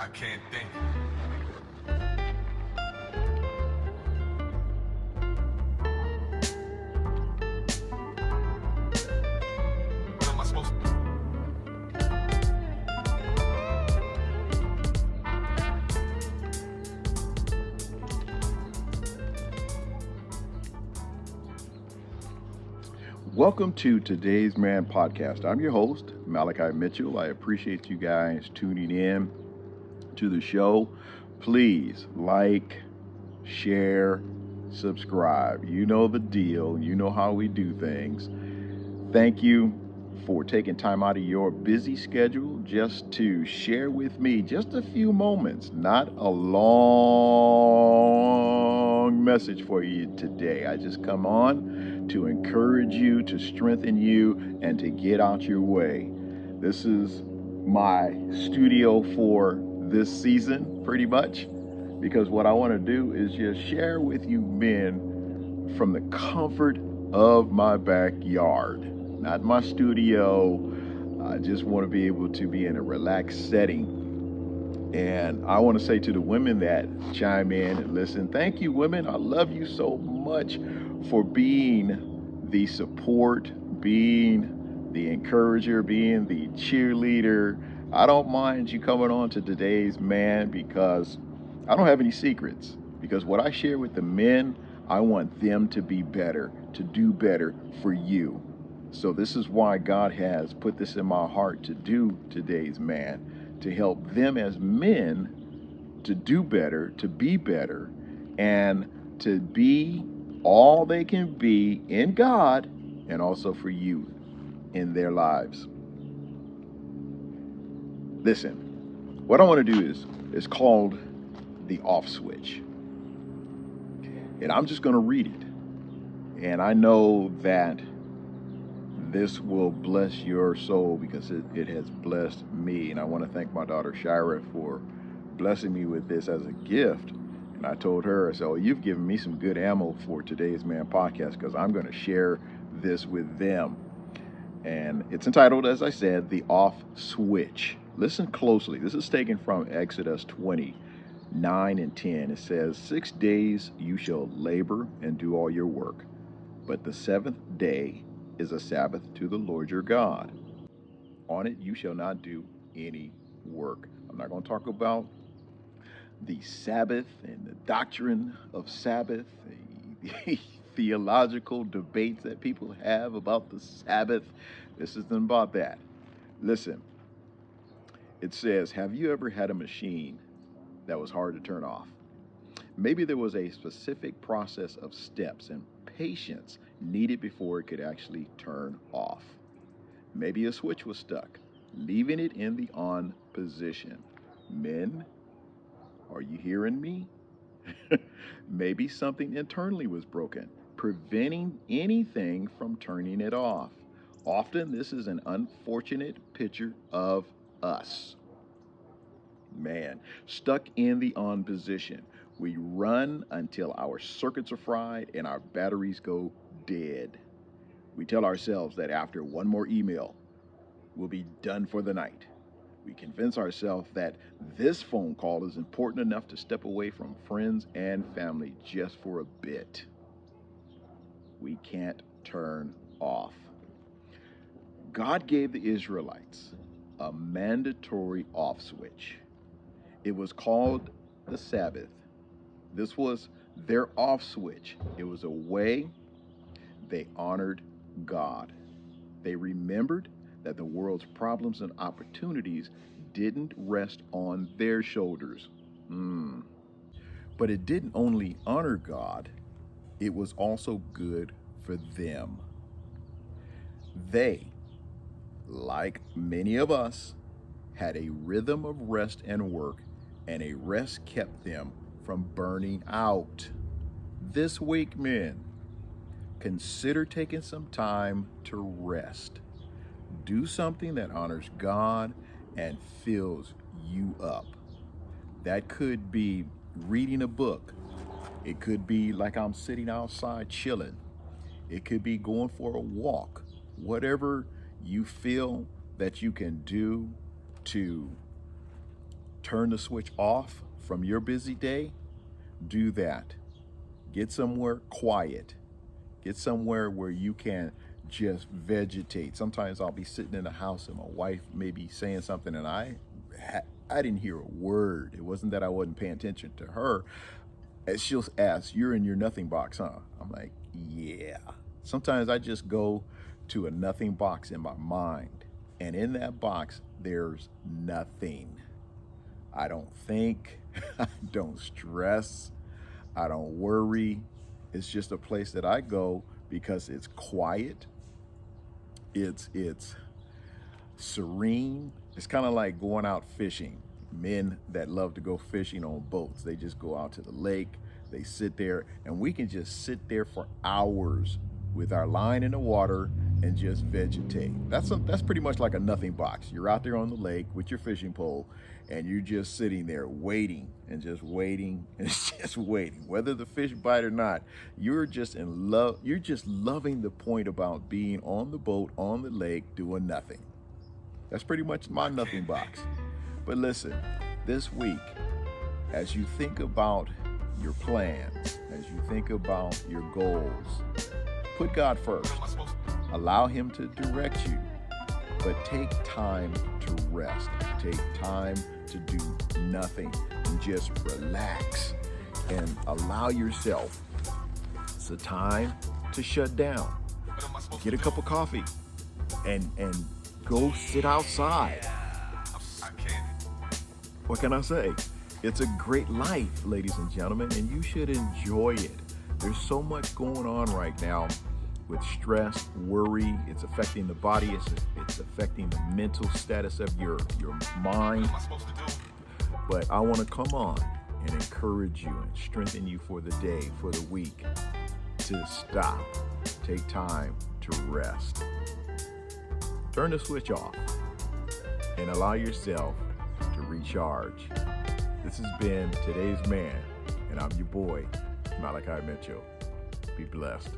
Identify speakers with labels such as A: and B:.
A: I can't think. What am I supposed to do?
B: Welcome to today's Man Podcast. I'm your host, Malachi Mitchell. I appreciate you guys tuning in to the show. Please like, share, subscribe. You know the deal. You know how we do things. Thank you for taking time out of your busy schedule just to share with me just a few moments, not a long message for you today. I just come on to encourage you, to strengthen you, and to get out your way. This is my studio for this season, pretty much, because what I want to do is just share with you men from the comfort of my backyard, not my studio. I just want to be able to be in a relaxed setting. And I want to say to the women that chime in and listen, thank you, women. I love you so much for being the support, being the encourager, being the cheerleader. I don't mind you coming on to today's man because I don't have any secrets. Because what I share with the men, I want them to be better, to do better for you. So this is why God has put this in my heart to do today's man, to help them as men to do better, to be better, and to be all they can be in God and also for you in their lives. Listen, what I want to do is called the off switch. And I'm just going to read it. And I know that this will bless your soul because it has blessed me. And I want to thank my daughter Shira for blessing me with this as a gift. And I told her, I said, oh, you've given me some good ammo for today's Man Podcast because I'm going to share this with them. And it's entitled, as I said, The Off Switch. Listen closely. This is taken from Exodus 20:9 and 10. It says, 6 days you shall labor and do all your work, but the seventh day is a Sabbath to the Lord your God. On it you shall not do any work. I'm not going to talk about the Sabbath and the doctrine of Sabbath, the theological debates that people have about the Sabbath. This isn't about that. Listen, it says, have you ever had a machine that was hard to turn off? Maybe there was a specific process of steps and patience needed before it could actually turn off. Maybe a switch was stuck, leaving it in the on position. Men, are you hearing me? Maybe something internally was broken, preventing anything from turning it off. Often this is an unfortunate picture of us. Man, stuck in the on position. We run until our circuits are fried and our batteries go dead. We tell ourselves that after one more email, we'll be done for the night. We convince ourselves that this phone call is important enough to step away from friends and family just for a bit. We can't turn off. God gave the Israelites a mandatory off switch. It was called the Sabbath. This was their off switch. It was a way they honored God. They remembered that the world's problems and opportunities didn't rest on their shoulders. But it didn't only honor God, it was also good for them. They, like many of us, had a rhythm of rest and work, and a rest kept them from burning out. This week, men, consider taking some time to rest. Do something that honors God and fills you up. That could be reading a book. It could be like I'm sitting outside chilling. It could be going for a walk. Whatever you feel that you can do to turn the switch off from your busy day, do that. Get somewhere quiet. Get somewhere where you can just vegetate. Sometimes I'll be sitting in the house and my wife may be saying something and I didn't hear a word. It wasn't that I wasn't paying attention to her. And she'll ask, "You're in your nothing box, huh?" I'm like, yeah. Sometimes I just go to a nothing box in my mind. And in that box, there's nothing. I don't think, I don't stress, I don't worry. It's just a place that I go because it's quiet. It's serene. It's kind of like going out fishing. Men that love to go fishing on boats, they just go out to the lake, they sit there, and we can just sit there for hours with our line in the water and just vegetate. That's pretty much like a nothing box. You're out there on the lake with your fishing pole and you're just sitting there waiting and just waiting and just waiting. Whether the fish bite or not, you're just in love. You're just loving the point about being on the boat, on the lake, doing nothing. That's pretty much my nothing box. But listen, this week, as you think about your plans, as you think about your goals, put God first. Allow Him to direct you, but take time to rest. Take time to do nothing and just relax and allow yourself. It's a time to shut down. Get a cup of coffee and go sit outside. What can I say? It's a great life, ladies and gentlemen, and you should enjoy it. There's so much going on right now with stress, worry. It's affecting the body. It's affecting the mental status of your mind. But I want to come on and encourage you and strengthen you for the day, for the week, to stop, take time to rest. Turn the switch off and allow yourself to recharge. This has been Today's Man, and I'm your boy, Malachi Mitchell. Be blessed.